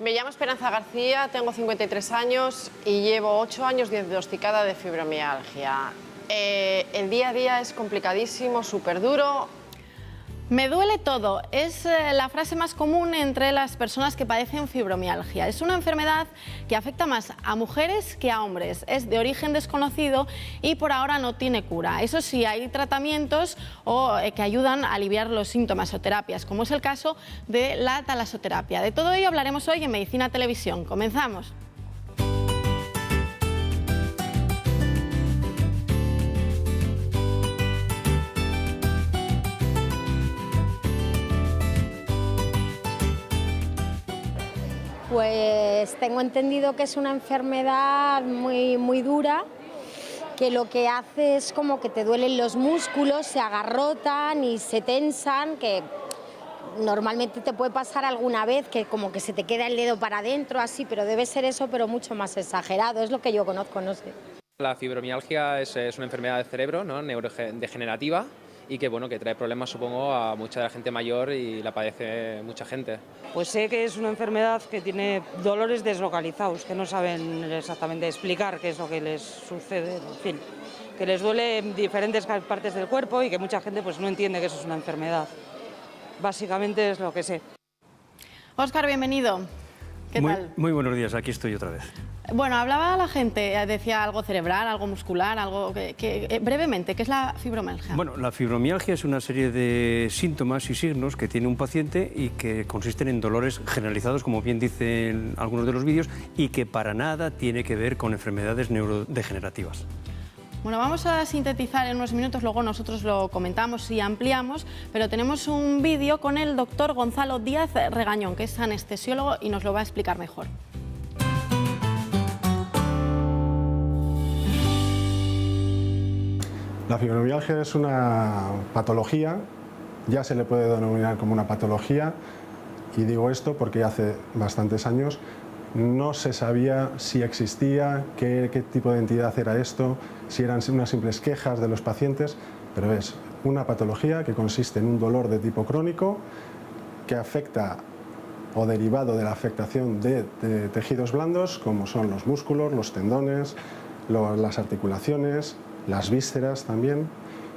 Me llamo Esperanza García, tengo 53 años y llevo 8 años diagnosticada de fibromialgia. El día a día es complicadísimo, súper duro. Me duele todo, es la frase más común entre las personas que padecen fibromialgia. Es una enfermedad que afecta más a mujeres que a hombres. Es de origen desconocido y por ahora no tiene cura. Eso sí, hay tratamientos que ayudan a aliviar los síntomas o terapias, como es el caso de la talasoterapia. De todo ello hablaremos hoy en Medicina Televisión. Comenzamos. Pues tengo entendido que es una enfermedad muy dura, que lo que hace es como que te duelen los músculos, se agarrotan y se tensan, que normalmente te puede pasar alguna vez que como que se te queda el dedo para adentro, así, pero debe ser eso, pero mucho más exagerado, es lo que yo conozco, no sé. La fibromialgia es una enfermedad del cerebro, ¿no? Neurodegenerativa y que, bueno, que trae problemas, supongo, a mucha de la gente mayor y la padece mucha gente. Pues sé que es una enfermedad que tiene dolores deslocalizados, que no saben exactamente explicar qué es lo que les sucede, en fin, que les duele en diferentes partes del cuerpo y que mucha gente pues no entiende que eso es una enfermedad. Básicamente es lo que sé. Óscar, bienvenido. ¿Qué tal? Muy buenos días, aquí estoy otra vez. Bueno, hablaba la gente, decía algo cerebral, algo muscular, algo brevemente, ¿qué es la fibromialgia? Bueno, la fibromialgia es una serie de síntomas y signos que tiene un paciente y que consisten en dolores generalizados, como bien dicen algunos de los vídeos, y que para nada tiene que ver con enfermedades neurodegenerativas. Bueno, vamos a sintetizar en unos minutos, luego nosotros lo comentamos y ampliamos, pero tenemos un vídeo con el doctor Gonzalo Díaz Regañón, que es anestesiólogo y nos lo va a explicar mejor. La fibromialgia es una patología, ya se le puede denominar como una patología, y digo esto porque hace bastantes años no se sabía si existía, qué tipo de entidad era esto, si eran unas simples quejas de los pacientes, pero es una patología que consiste en un dolor de tipo crónico que afecta o derivado de la afectación de tejidos blandos como son los músculos, los tendones, las articulaciones, las vísceras también,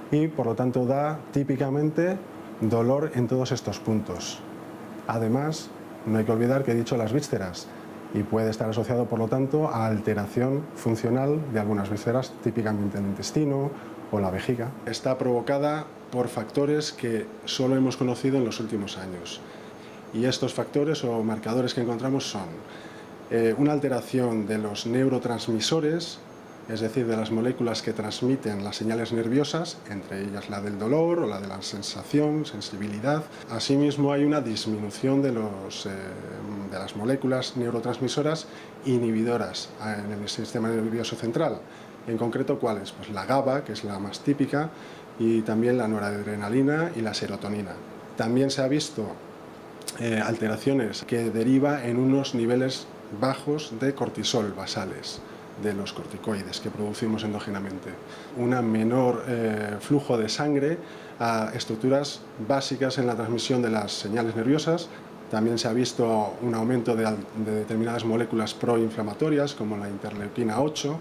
y por lo tanto da típicamente dolor en todos estos puntos. Además, no hay que olvidar que he dicho las vísceras, y puede estar asociado por lo tanto a alteración funcional de algunas vísceras, típicamente el intestino o la vejiga. Está provocada por factores que solo hemos conocido en los últimos años, y estos factores o marcadores que encontramos son una alteración de los neurotransmisores, es decir, de las moléculas que transmiten las señales nerviosas, entre ellas la del dolor o la de la sensación, sensibilidad. Asimismo, hay una disminución de las moléculas neurotransmisoras inhibidoras en el sistema nervioso central. En concreto, ¿cuáles? Pues la GABA, que es la más típica, y también la noradrenalina y la serotonina. También se ha visto alteraciones que deriva en unos niveles bajos de cortisol basales, de los corticoides que producimos endógenamente. Un menor flujo de sangre a estructuras básicas en la transmisión de las señales nerviosas. También se ha visto un aumento de determinadas moléculas proinflamatorias como la interleuquina 8,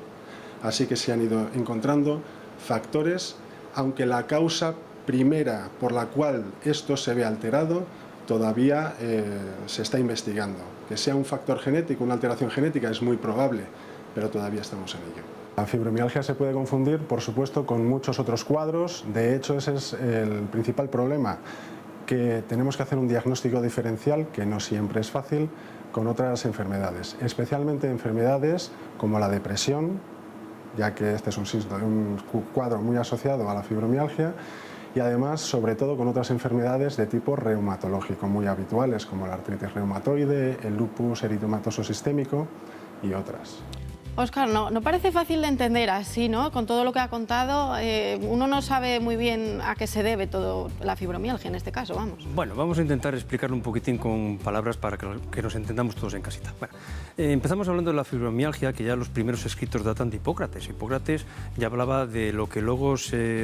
así que se han ido encontrando factores, aunque la causa primera por la cual esto se ve alterado todavía se está investigando. Que sea un factor genético, una alteración genética, es muy probable, pero todavía estamos en ello. La fibromialgia se puede confundir, por supuesto, con muchos otros cuadros. De hecho, ese es el principal problema, que tenemos que hacer un diagnóstico diferencial, que no siempre es fácil, con otras enfermedades, especialmente enfermedades como la depresión, ya que este es un cuadro muy asociado a la fibromialgia, y además, sobre todo, con otras enfermedades de tipo reumatológico muy habituales, como la artritis reumatoide, el lupus eritematoso sistémico y otras. Óscar, no parece fácil de entender así, ¿no? Con todo lo que ha contado, uno no sabe muy bien a qué se debe todo la fibromialgia en este caso, vamos. Bueno, vamos a intentar explicarlo un poquitín con palabras para que nos entendamos todos en casita. Bueno, empezamos hablando de la fibromialgia, que ya los primeros escritos datan de Hipócrates. Hipócrates ya hablaba de lo que luego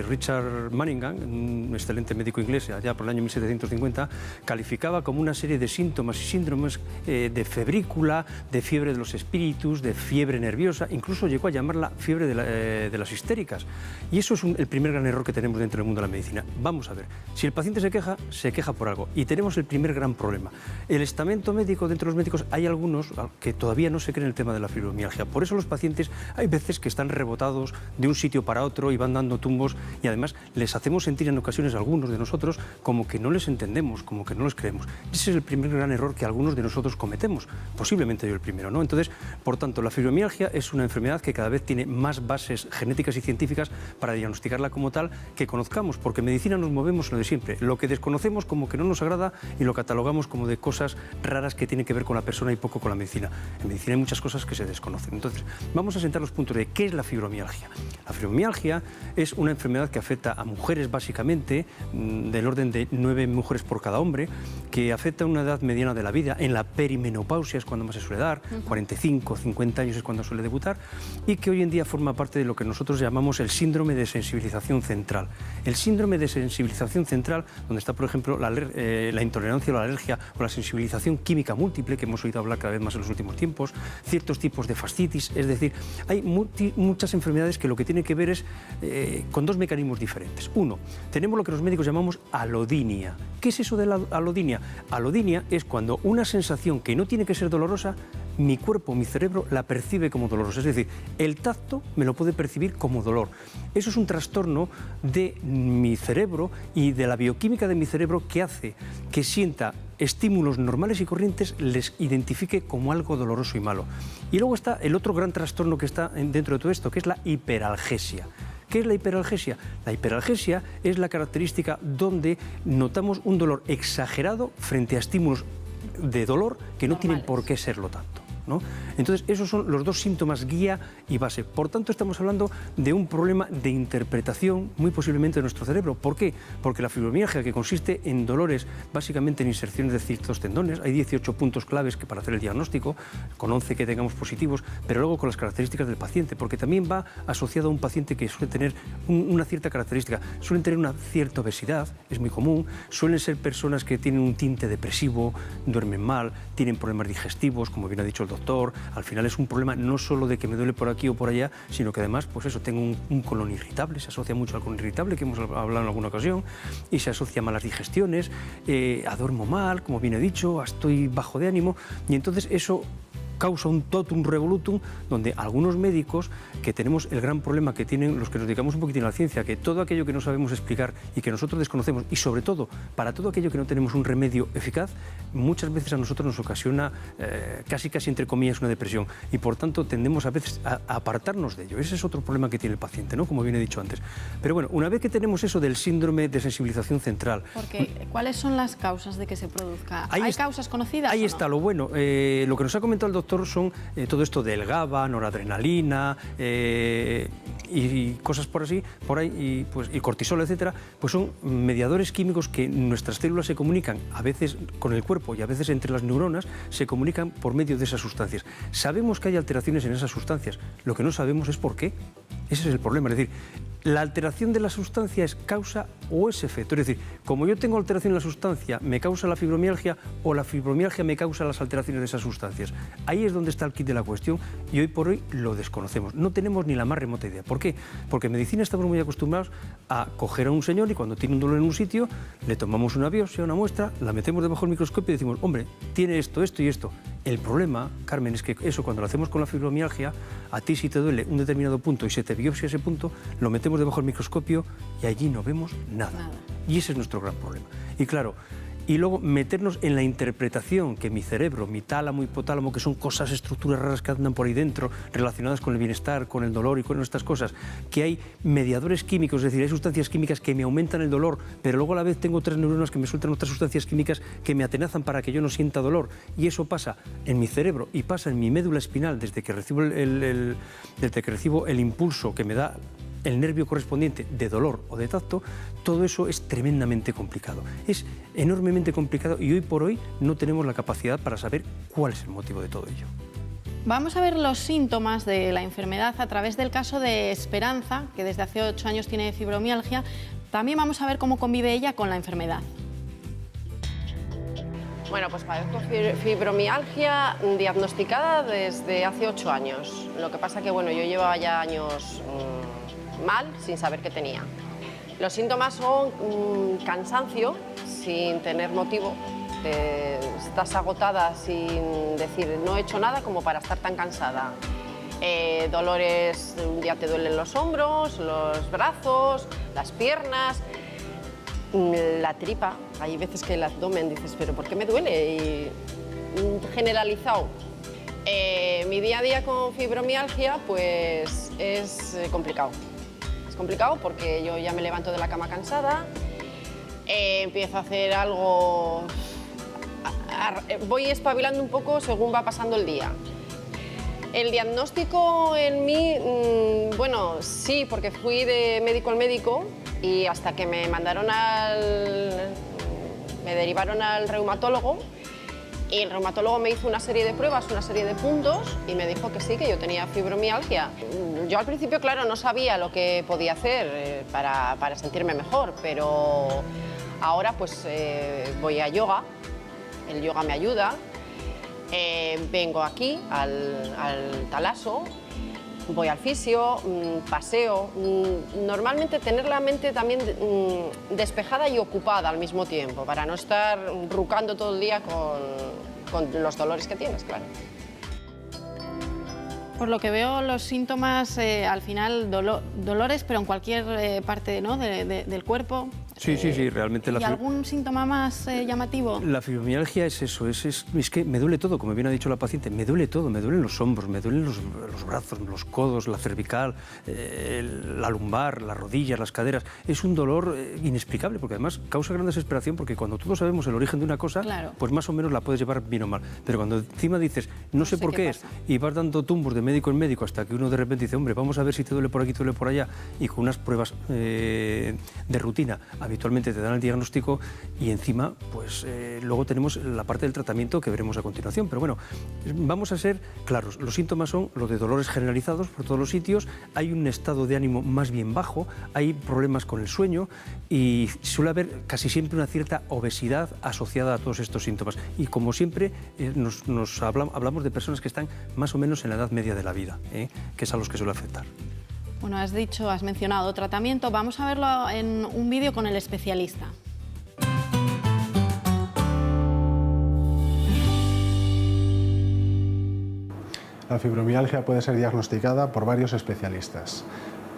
Richard Manningham, un excelente médico inglés, allá por el año 1750, calificaba como una serie de síntomas y síndromes de febrícula, de fiebre de los espíritus, de fiebre nerviosa, incluso llegó a llamarla fiebre de las histéricas. Y eso es el primer gran error que tenemos dentro del mundo de la medicina. Vamos a ver, si el paciente se queja por algo. Y tenemos el primer gran problema. El estamento médico, dentro de los médicos, hay algunos que todavía no se creen el tema de la fibromialgia. Por eso los pacientes hay veces que están rebotados de un sitio para otro y van dando tumbos, y además les hacemos sentir en ocasiones a algunos de nosotros como que no les entendemos, como que no les creemos. Ese es el primer gran error que algunos de nosotros cometemos, posiblemente yo el primero, ¿no? Entonces, por tanto, la fibromialgia es una enfermedad que cada vez tiene más bases genéticas y científicas para diagnosticarla como tal que conozcamos, porque en medicina nos movemos lo de siempre. Lo que desconocemos como que no nos agrada y lo catalogamos como de cosas raras que tienen que ver con la persona y poco con la medicina. En medicina hay muchas cosas que se desconocen. Entonces, vamos a sentar los puntos de qué es la fibromialgia. La fibromialgia es una enfermedad que afecta a mujeres básicamente, del orden de 9 mujeres por cada hombre, que afecta a una edad mediana de la vida. En la perimenopausia es cuando más se suele dar, 45, 50 años es cuando suele debutar, y que hoy en día forma parte de lo que nosotros llamamos el síndrome de sensibilización central. El síndrome de sensibilización central, donde está, por ejemplo, la intolerancia o la alergia o la sensibilización química múltiple, que hemos oído hablar cada vez más en los últimos tiempos, ciertos tipos de fascitis, es decir, hay muchas enfermedades que lo que tienen que ver es con dos mecanismos diferentes. Uno, tenemos lo que los médicos llamamos alodinia. ¿Qué es eso de la alodinia? Alodinia es cuando una sensación que no tiene que ser dolorosa, mi cuerpo, mi cerebro la percibe como dolorosa. Es decir, el tacto me lo puede percibir como dolor. Eso es un trastorno de mi cerebro y de la bioquímica de mi cerebro que hace que sienta estímulos normales y corrientes, les identifique como algo doloroso y malo. Y luego está el otro gran trastorno que está dentro de todo esto, que es la hiperalgesia. ¿Qué es la hiperalgesia? La hiperalgesia es la característica donde notamos un dolor exagerado frente a estímulos de dolor que no tienen por qué serlo tanto, ¿no? Entonces, esos son los dos síntomas guía y base. Por tanto, estamos hablando de un problema de interpretación muy posiblemente de nuestro cerebro. ¿Por qué? Porque la fibromialgia, que consiste en dolores, básicamente en inserciones de ciertos tendones, hay 18 puntos claves que para hacer el diagnóstico, con 11 que tengamos positivos, pero luego con las características del paciente, porque también va asociado a un paciente que suele tener una cierta característica. Suelen tener una cierta obesidad, es muy común, suelen ser personas que tienen un tinte depresivo, duermen mal, tienen problemas digestivos, como bien ha dicho el doctor. Al final es un problema no solo de que me duele por aquí o por allá, sino que además, pues eso, tengo un colon irritable, se asocia mucho al colon irritable, que hemos hablado en alguna ocasión, y se asocia a malas digestiones, duermo mal, como bien he dicho, estoy bajo de ánimo, y entonces eso causa un totum revolutum, donde algunos médicos, que tenemos el gran problema que tienen los que nos dedicamos un poquitín a la ciencia, que todo aquello que no sabemos explicar y que nosotros desconocemos, y sobre todo para todo aquello que no tenemos un remedio eficaz, muchas veces a nosotros nos ocasiona casi entre comillas una depresión, y por tanto tendemos a veces a apartarnos de ello. Ese es otro problema que tiene el paciente, ¿no? Como bien he dicho antes. Pero bueno, una vez que tenemos eso del síndrome de sensibilización central... Porque, ¿cuáles son las causas de que se produzca? ¿Hay causas conocidas? Ahí está lo bueno. Lo que nos ha comentado el doctor son todo esto del GABA, noradrenalina y cosas por ahí, y cortisol, etcétera, pues son mediadores químicos que nuestras células se comunican a veces con el cuerpo y a veces entre las neuronas se comunican por medio de esas sustancias. Sabemos que hay alteraciones en esas sustancias, lo que no sabemos es por qué. Ese es el problema, es decir, la alteración de la sustancia es causa o es efecto. Es decir, como yo tengo alteración en la sustancia, ¿me causa la fibromialgia o la fibromialgia me causa las alteraciones de esas sustancias? Ahí es donde está el kit de la cuestión y hoy por hoy lo desconocemos. No tenemos ni la más remota idea. ¿Por qué? Porque en medicina estamos muy acostumbrados a coger a un señor y cuando tiene un dolor en un sitio, le tomamos una biopsia, una muestra, la metemos debajo del microscopio y decimos, hombre, tiene esto, esto y esto. El problema, Carmen, es que eso cuando lo hacemos con la fibromialgia, a ti si te duele un determinado punto y se te biopsia ese punto, lo metemos debajo del microscopio y allí no vemos nada. Y ese es nuestro gran problema. Y claro, y luego meternos en la interpretación que mi cerebro, mi tálamo, hipotálamo, que son cosas, estructuras raras que andan por ahí dentro, relacionadas con el bienestar, con el dolor y con estas cosas, que hay mediadores químicos, es decir, hay sustancias químicas que me aumentan el dolor, pero luego a la vez tengo otras neuronas que me sueltan otras sustancias químicas que me atenazan para que yo no sienta dolor, y eso pasa en mi cerebro y pasa en mi médula espinal desde que recibo el impulso que me da el nervio correspondiente de dolor o de tacto. Todo eso es tremendamente complicado, es enormemente complicado, y hoy por hoy no tenemos la capacidad para saber cuál es el motivo de todo ello. Vamos a ver los síntomas de la enfermedad a través del caso de Esperanza, que desde hace 8 años tiene fibromialgia. También vamos a ver cómo convive ella con la enfermedad. Bueno, pues padezco fibromialgia diagnosticada desde hace 8 años. Lo que pasa que, bueno, yo llevaba ya años mal, sin saber qué tenía. Los síntomas son cansancio sin tener motivo. Estás agotada sin decir, no he hecho nada como para estar tan cansada. Dolores, un día te duelen los hombros, los brazos, las piernas, la tripa. Hay veces que el abdomen dices, pero ¿por qué me duele? Y generalizado. Mi día a día con fibromialgia pues es complicado. Es complicado porque yo ya me levanto de la cama cansada, empiezo a hacer algo, voy espabilando un poco según va pasando el día. El diagnóstico en mí, bueno, sí, porque fui de médico en médico y hasta que me derivaron al reumatólogo, y el reumatólogo me hizo una serie de pruebas, una serie de puntos, y me dijo que sí, que yo tenía fibromialgia. Yo al principio, claro, no sabía lo que podía hacer para sentirme mejor, pero ahora pues voy a yoga, el yoga me ayuda, vengo aquí al Talaso, voy al fisio, paseo. Normalmente tener la mente también despejada y ocupada al mismo tiempo, para no estar rucando todo el día con los dolores que tienes, claro. Por lo que veo, los síntomas, al final, dolores, pero en cualquier parte, ¿no?, del cuerpo. Sí, realmente. ¿Y algún síntoma más llamativo? La fibromialgia es eso, es que me duele todo, como bien ha dicho la paciente, me duele todo, me duelen los hombros, me duelen los brazos, los codos, la cervical, la lumbar, las rodillas, las caderas. Es un dolor inexplicable, porque además causa gran desesperación, porque cuando todos sabemos el origen de una cosa, claro, pues más o menos la puedes llevar bien o mal. Pero cuando encima dices, no sé por qué es, y vas dando tumbos de médico en médico hasta que uno de repente dice, hombre, vamos a ver si te duele por aquí, te duele por allá, y con unas pruebas de rutina habitualmente te dan el diagnóstico, y encima pues luego tenemos la parte del tratamiento que veremos a continuación. Pero bueno, vamos a ser claros, los síntomas son los de dolores generalizados por todos los sitios, hay un estado de ánimo más bien bajo, hay problemas con el sueño y suele haber casi siempre una cierta obesidad asociada a todos estos síntomas, y como siempre hablamos de personas que están más o menos en la edad media de la vida, que es a los que suele afectar. Bueno, has mencionado tratamiento. Vamos a verlo en un vídeo con el especialista. La fibromialgia puede ser diagnosticada por varios especialistas.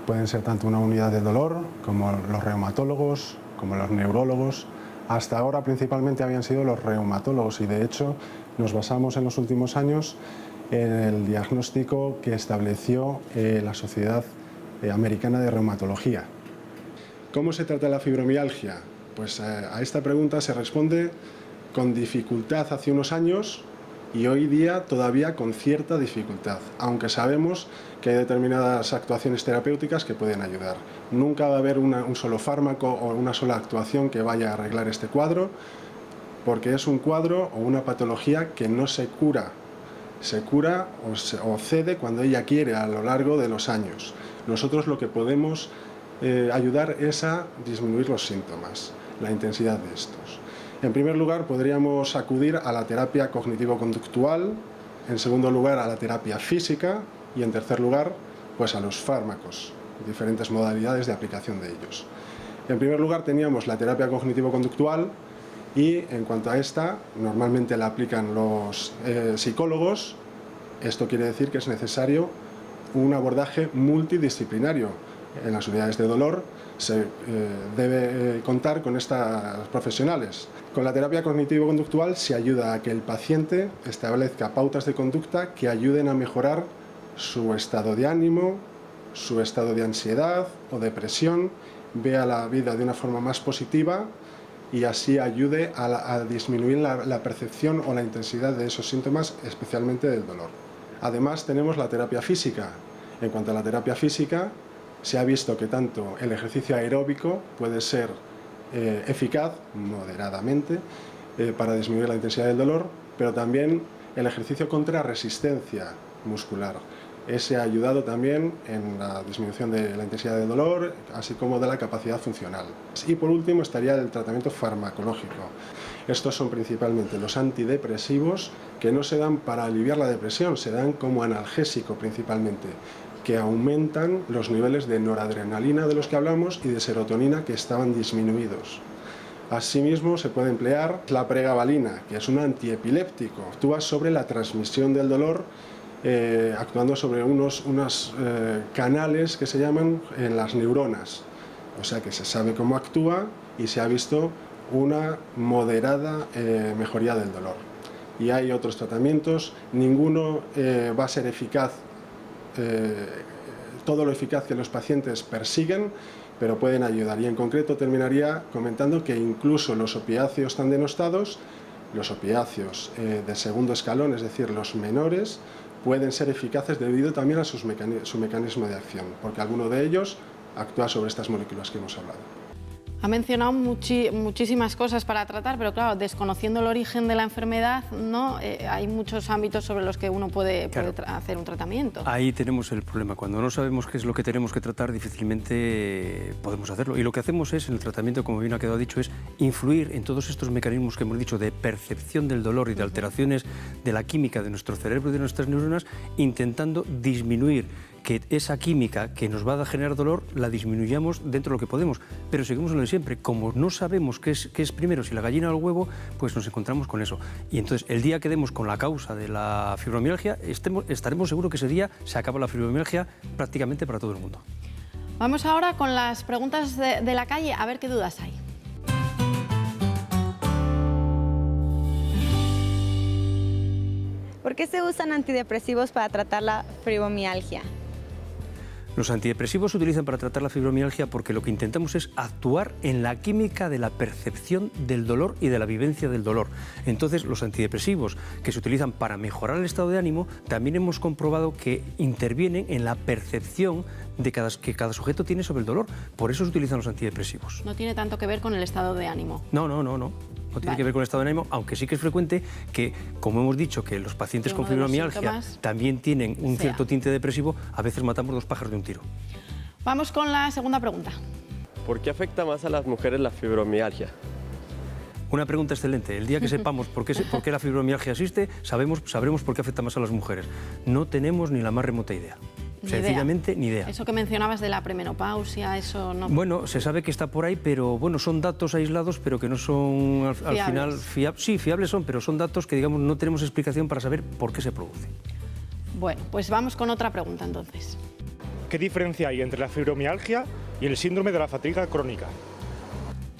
Pueden ser tanto una unidad de dolor, como los reumatólogos, como los neurólogos. Hasta ahora principalmente habían sido los reumatólogos, y de hecho nos basamos en los últimos años en el diagnóstico que estableció la Sociedad Americana de Reumatología. ¿Cómo se trata la fibromialgia? Pues a esta pregunta se responde con dificultad hace unos años, y hoy día todavía con cierta dificultad, aunque sabemos que hay determinadas actuaciones terapéuticas que pueden ayudar. Nunca va a haber un solo fármaco o una sola actuación que vaya a arreglar este cuadro, porque es un cuadro o una patología que no se cura. Se cura o cede cuando ella quiere a lo largo de los años. Nosotros lo que podemos ayudar es a disminuir los síntomas, la intensidad de estos. En primer lugar, podríamos acudir a la terapia cognitivo-conductual, en segundo lugar a la terapia física, y en tercer lugar pues a los fármacos, diferentes modalidades de aplicación de ellos. En primer lugar teníamos la terapia cognitivo-conductual, y en cuanto a esta normalmente la aplican los psicólogos. Esto quiere decir que es necesario un abordaje multidisciplinario, en las unidades de dolor se debe contar con estas profesionales. Con la terapia cognitivo-conductual se ayuda a que el paciente establezca pautas de conducta que ayuden a mejorar su estado de ánimo, su estado de ansiedad o depresión, vea la vida de una forma más positiva y así ayude a disminuir la percepción o la intensidad de esos síntomas, especialmente del dolor. Además tenemos la terapia física. En cuanto a la terapia física, se ha visto que tanto el ejercicio aeróbico puede ser eficaz, moderadamente, para disminuir la intensidad del dolor, pero también el ejercicio contra resistencia muscular. Ese ha ayudado también en la disminución de la intensidad del dolor, así como de la capacidad funcional. Y por último estaría el tratamiento farmacológico. Estos son principalmente los antidepresivos, que no se dan para aliviar la depresión, se dan como analgésico principalmente, que aumentan los niveles de noradrenalina de los que hablamos y de serotonina que estaban disminuidos. Asimismo, se puede emplear la pregabalina, que es un antiepiléptico. Actúa sobre la transmisión del dolor, actuando sobre unos canales que se llaman en las neuronas. O sea que se sabe cómo actúa y se ha visto una moderada mejoría del dolor. Y hay otros tratamientos, ninguno va a ser eficaz, todo lo eficaz que los pacientes persiguen, pero pueden ayudar. Y en concreto terminaría comentando que incluso los opiáceos tan denostados, los opiáceos de segundo escalón, es decir, los menores, pueden ser eficaces debido también a su mecanismo de acción, porque alguno de ellos actúa sobre estas moléculas que hemos hablado. Ha mencionado muchísimas cosas para tratar, pero claro, desconociendo el origen de la enfermedad, ¿no? Hay muchos ámbitos sobre los que uno puede hacer un tratamiento. Ahí tenemos el problema. Cuando no sabemos qué es lo que tenemos que tratar, difícilmente podemos hacerlo. Y lo que hacemos es, en el tratamiento, como bien ha quedado dicho, es influir en todos estos mecanismos que hemos dicho de percepción del dolor y de alteraciones de la química de nuestro cerebro y de nuestras neuronas, intentando disminuir que esa química que nos va a generar dolor la disminuyamos dentro de lo que podemos, pero seguimos en lo de siempre. Como no sabemos qué es primero, si la gallina o el huevo, pues nos encontramos con eso. Y entonces, el día que demos con la causa de la fibromialgia, estaremos seguros que ese día se acaba la fibromialgia prácticamente para todo el mundo. Vamos ahora con las preguntas de la calle, a ver qué dudas hay. ¿Por qué se usan antidepresivos para tratar la fibromialgia? Los antidepresivos se utilizan para tratar la fibromialgia porque lo que intentamos es actuar en la química de la percepción del dolor y de la vivencia del dolor. Entonces, los antidepresivos que se utilizan para mejorar el estado de ánimo, también hemos comprobado que intervienen en la percepción que cada sujeto tiene sobre el dolor. Por eso se utilizan los antidepresivos. No tiene tanto que ver con el estado de ánimo. No. No tiene que ver con el estado de ánimo, aunque sí que es frecuente que, como hemos dicho, que los pacientes con fibromialgia también tienen un cierto tinte depresivo, a veces matamos dos pájaros de un tiro. Vamos con la segunda pregunta. ¿Por qué afecta más a las mujeres la fibromialgia? Una pregunta excelente. El día que sepamos por qué la fibromialgia existe, sabremos por qué afecta más a las mujeres. No tenemos ni la más remota idea. Sencillamente, ni idea. Eso que mencionabas de la premenopausia, eso no... Bueno, se sabe que está por ahí, pero bueno, son datos aislados, pero que no son al final fiables. Sí, fiables son, pero son datos que, digamos, no tenemos explicación para saber por qué se produce. Bueno, pues vamos con otra pregunta entonces. ¿Qué diferencia hay entre la fibromialgia y el síndrome de la fatiga crónica?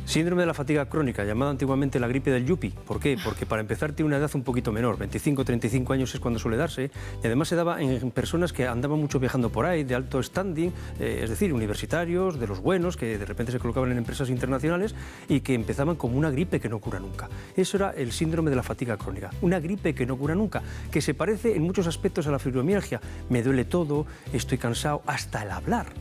Síndrome de la fatiga crónica, llamada antiguamente la gripe del yuppie. ¿Por qué? Porque para empezar tiene una edad un poquito menor, 25-35 años es cuando suele darse, y además se daba en personas que andaban mucho viajando por ahí, de alto standing, es decir, universitarios, de los buenos, que de repente se colocaban en empresas internacionales y que empezaban como una gripe que no cura nunca. Eso era el síndrome de la fatiga crónica, una gripe que no cura nunca, que se parece en muchos aspectos a la fibromialgia. Me duele todo, estoy cansado, hasta el hablar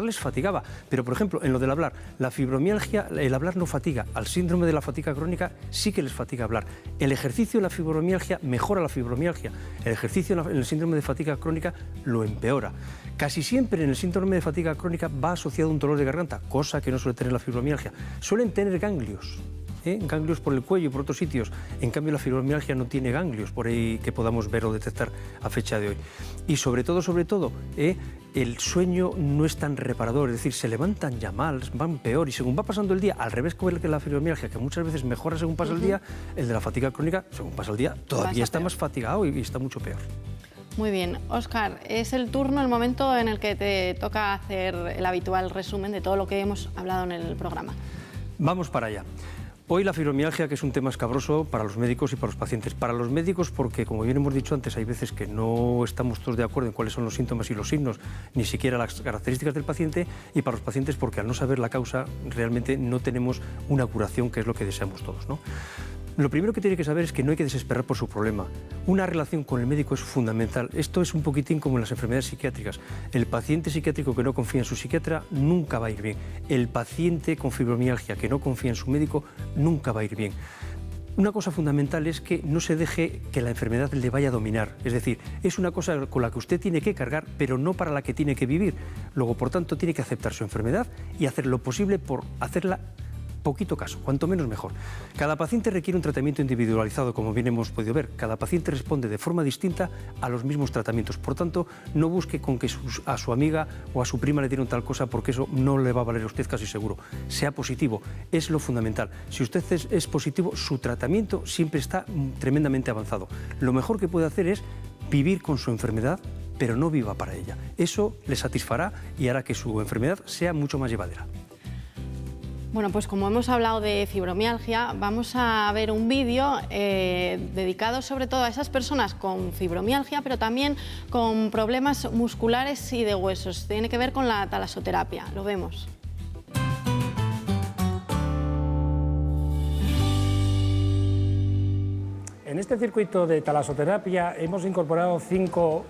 les fatigaba. Pero, por ejemplo, en lo del hablar, la fibromialgia, el hablar no fatiga. Al síndrome de la fatiga crónica sí que les fatiga hablar. El ejercicio de la fibromialgia mejora la fibromialgia. El ejercicio en el síndrome de fatiga crónica lo empeora. Casi siempre en el síndrome de fatiga crónica va asociado a un dolor de garganta, cosa que no suele tener la fibromialgia. Suelen tener ganglios. Ganglios por el cuello y por otros sitios. En cambio, la fibromialgia no tiene ganglios por ahí que podamos ver o detectar a fecha de hoy. Y sobre todo, el sueño no es tan reparador, es decir, se levantan ya mal, van peor y según va pasando el día, al revés que la fibromialgia, que muchas veces mejora según pasa el día, el de la fatiga crónica, según pasa el día, todavía está más fatigado y está mucho peor. Muy bien. Óscar, es el turno, el momento en el que te toca hacer el habitual resumen de todo lo que hemos hablado en el programa. Vamos para allá. Hoy la fibromialgia, que es un tema escabroso para los médicos y para los pacientes. Para los médicos porque, como bien hemos dicho antes, hay veces que no estamos todos de acuerdo en cuáles son los síntomas y los signos, ni siquiera las características del paciente, y para los pacientes porque al no saber la causa realmente no tenemos una curación, que es lo que deseamos todos, ¿no? Lo primero que tiene que saber es que no hay que desesperar por su problema. Una relación con el médico es fundamental. Esto es un poquitín como en las enfermedades psiquiátricas. El paciente psiquiátrico que no confía en su psiquiatra nunca va a ir bien. El paciente con fibromialgia que no confía en su médico nunca va a ir bien. Una cosa fundamental es que no se deje que la enfermedad le vaya a dominar. Es decir, es una cosa con la que usted tiene que cargar, pero no para la que tiene que vivir. Luego, por tanto, tiene que aceptar su enfermedad y hacer lo posible por hacerla poquito caso, cuanto menos mejor. Cada paciente requiere un tratamiento individualizado, como bien hemos podido ver. Cada paciente responde de forma distinta a los mismos tratamientos. Por tanto, no busque con que a su amiga o a su prima le dieron tal cosa, porque eso no le va a valer a usted casi seguro. Sea positivo, es lo fundamental. Si usted es positivo, su tratamiento siempre está tremendamente avanzado. Lo mejor que puede hacer es vivir con su enfermedad, pero no viva para ella. Eso le satisfará y hará que su enfermedad sea mucho más llevadera. Bueno, pues como hemos hablado de fibromialgia, vamos a ver un vídeo dedicado sobre todo a esas personas con fibromialgia, pero también con problemas musculares y de huesos. Tiene que ver con la talasoterapia. Lo vemos. En este circuito de talasoterapia hemos incorporado 5,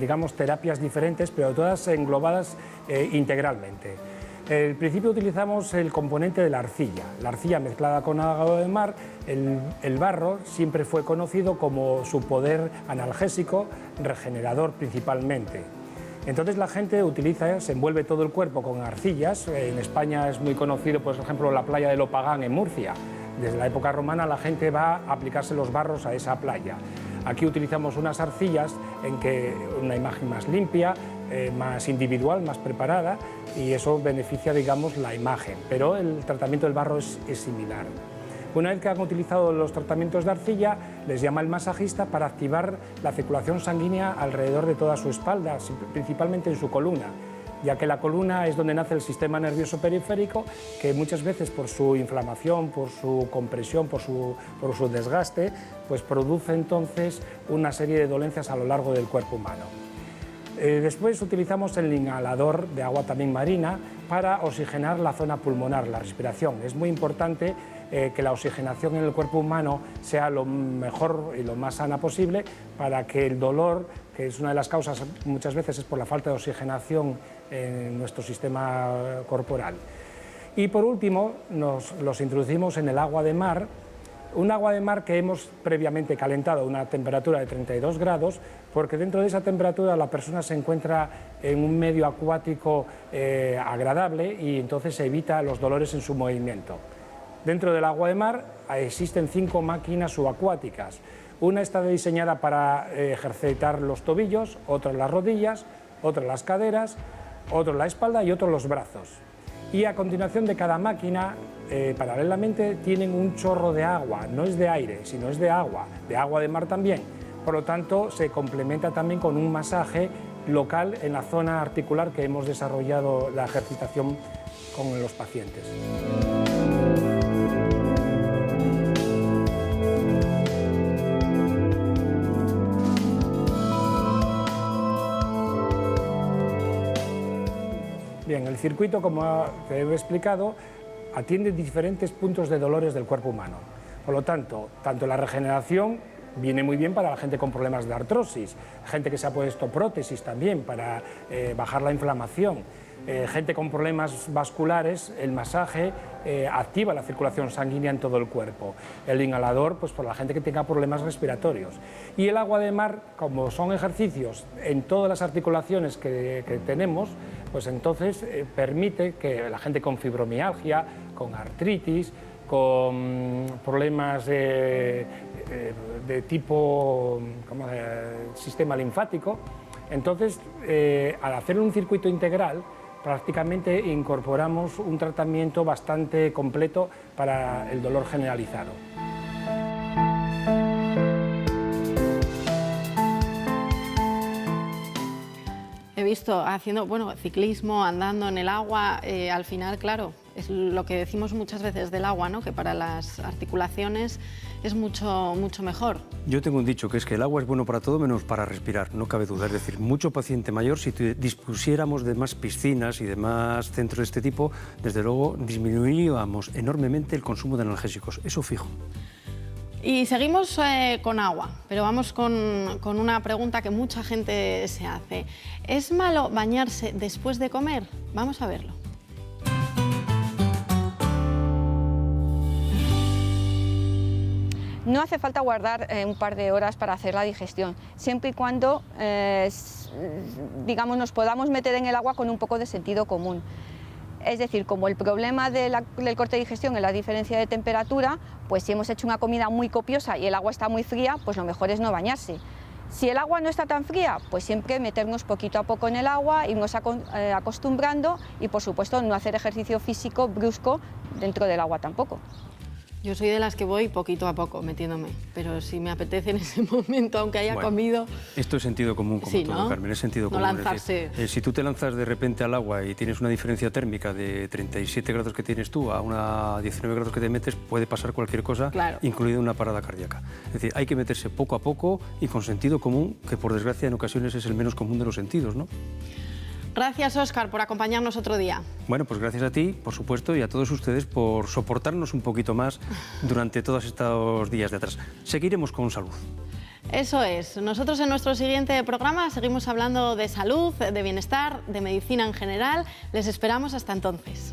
digamos, terapias diferentes, pero todas englobadas integralmente. Al principio utilizamos el componente de la arcilla mezclada con agua de mar. El barro siempre fue conocido como su poder analgésico, regenerador principalmente. Entonces la gente utiliza, se envuelve todo el cuerpo con arcillas. En España es muy conocido, por ejemplo, la playa de Lopagán en Murcia. Desde la época romana la gente va a aplicarse los barros a esa playa. Aquí utilizamos unas arcillas en que una imagen más limpia, más individual, más preparada, y eso beneficia, digamos, la imagen, pero el tratamiento del barro es similar. Una vez que han utilizado los tratamientos de arcilla, les llama el masajista para activar la circulación sanguínea alrededor de toda su espalda, principalmente en su columna, ya que la columna es donde nace el sistema nervioso periférico, que muchas veces por su inflamación, por su compresión, por su desgaste, pues produce entonces una serie de dolencias a lo largo del cuerpo humano. Después utilizamos el inhalador de agua también marina para oxigenar la zona pulmonar, la respiración. Es muy importante que la oxigenación en el cuerpo humano sea lo mejor y lo más sana posible para que el dolor, que es una de las causas muchas veces es por la falta de oxigenación en nuestro sistema corporal. Y por último los introducimos en el agua de mar, un agua de mar que hemos previamente calentado a una temperatura de 32 grados, porque dentro de esa temperatura la persona se encuentra en un medio acuático agradable y entonces se evita los dolores en su movimiento. Dentro del agua de mar existen 5 máquinas subacuáticas. Una está diseñada para ejercitar los tobillos, otra las rodillas, otra las caderas, otra la espalda y otra los brazos. Y a continuación de cada máquina, paralelamente, tienen un chorro de agua, no es de aire, sino es de agua de mar también. Por lo tanto, se complementa también con un masaje local en la zona articular que hemos desarrollado la ejercitación con los pacientes. Bien, el circuito, como te he explicado, atiende diferentes puntos de dolores del cuerpo humano. Por lo tanto la regeneración viene muy bien para la gente con problemas de artrosis, gente que se ha puesto prótesis también para bajar la inflamación, gente con problemas vasculares, el masaje activa la circulación sanguínea en todo el cuerpo. El inhalador, pues por la gente que tenga problemas respiratorios. Y el agua de mar, como son ejercicios en todas las articulaciones que tenemos, pues entonces permite que la gente con fibromialgia, con artritis, con problemas de tipo sistema linfático, entonces al hacer un circuito integral prácticamente incorporamos un tratamiento bastante completo para el dolor generalizado. He visto haciendo, bueno, ciclismo, andando en el agua, al final, claro, es lo que decimos muchas veces del agua, ¿no? Que para las articulaciones es mucho mejor. Yo tengo un dicho que es que el agua es bueno para todo menos para respirar, no cabe duda. Es decir, mucho paciente mayor, si dispusiéramos de más piscinas y de más centros de este tipo, desde luego disminuiríamos enormemente el consumo de analgésicos, eso fijo. Y seguimos con agua, pero vamos con una pregunta que mucha gente se hace. ¿Es malo bañarse después de comer? Vamos a verlo. No hace falta guardar un par de horas para hacer la digestión, siempre y cuando digamos, nos podamos meter en el agua con un poco de sentido común. Es decir, como el problema del corte de digestión es la diferencia de temperatura, pues si hemos hecho una comida muy copiosa y el agua está muy fría, pues lo mejor es no bañarse. Si el agua no está tan fría, pues siempre meternos poquito a poco en el agua, irnos acostumbrando y, por supuesto, no hacer ejercicio físico brusco dentro del agua tampoco. Yo soy de las que voy poquito a poco metiéndome, pero si me apetece en ese momento, aunque haya comido... Esto es sentido común, como sí, todo, ¿no? Carmen, es sentido común. No lanzarse. Es decir, si tú te lanzas de repente al agua y tienes una diferencia térmica de 37 grados que tienes tú a una 19 grados que te metes, puede pasar cualquier cosa, claro, incluida una parada cardíaca. Es decir, hay que meterse poco a poco y con sentido común, que por desgracia en ocasiones es el menos común de los sentidos, ¿no? Gracias, Óscar, por acompañarnos otro día. Bueno, pues gracias a ti, por supuesto, y a todos ustedes por soportarnos un poquito más durante todos estos días de atrás. Seguiremos con salud. Eso es. Nosotros en nuestro siguiente programa seguimos hablando de salud, de bienestar, de medicina en general. Les esperamos hasta entonces.